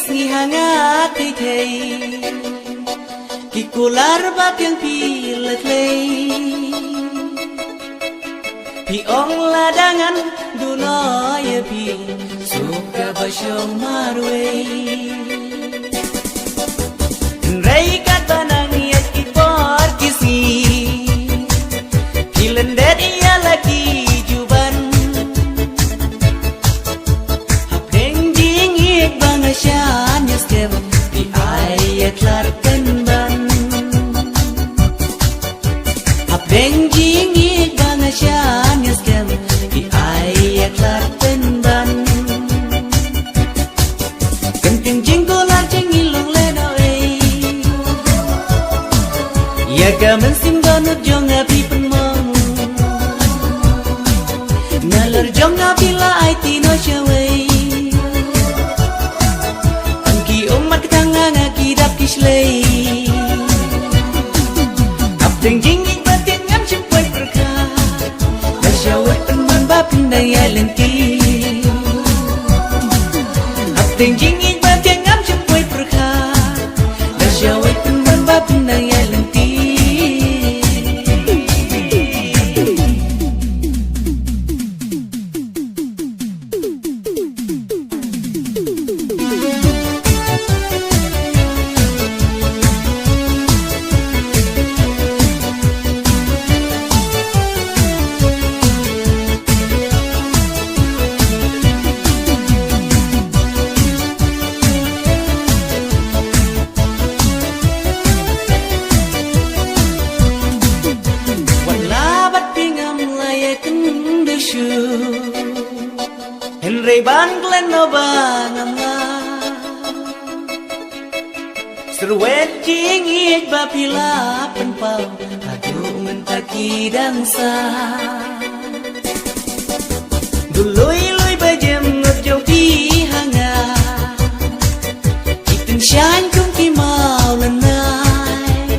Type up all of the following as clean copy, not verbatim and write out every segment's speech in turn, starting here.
ngi hangat thei ki kular ba piang pi letlei pi ong ladangan duno ye pi suka basyong marwei rei kat banang ye ki por kisi kilendet ia lagi juban hapdeng jing ik bangasyan yes kem di ayat larkan ban hapdeng jing ik bangasyan yes kem di ayat larkan ban kenting jing kolar jing ilong leno ya gaman sim donut jong api penmong nalar jong api la ai tino chawai angki umat tanga ngaki dap kislei kapteng jinging batin ngam cempoi berka nasyawat penman bapin daya lenti kapteng jinging batin ngam cempoi berka nasyawat penman bapin daya lenti Henry ban glen no banam la serwet jing ik ba pila penpau adu mentaki dangsa dului lui bajem ngot jong pi hanga itin shan kung ki mau lenai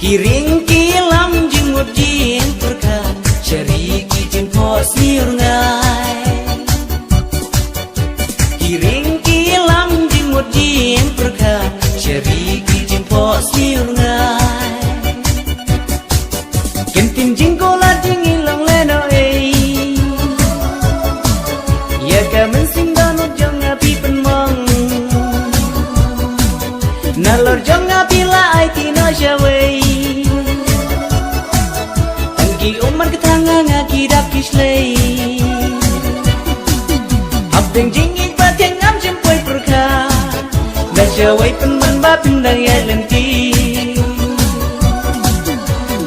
kiring kilam jing ngot jing perka ceriki jing pos niur ngai kiring kilam jing ngot jing perka ceriki jing pos niur ngai kenting jing kola jing ilong leno ya kamen sing danut jong api penmong nalor jong api la ai tino syawai angki umar ketanga ngaki dap kislei hapdeng jingik bateng ngam jempoi perka nasyawai penman bapin daya lenti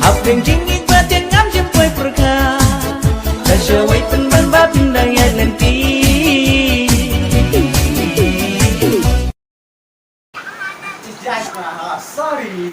hapdeng jingik bateng ngam jempoi perka nasyawai penman bapin daya lenti Sorry.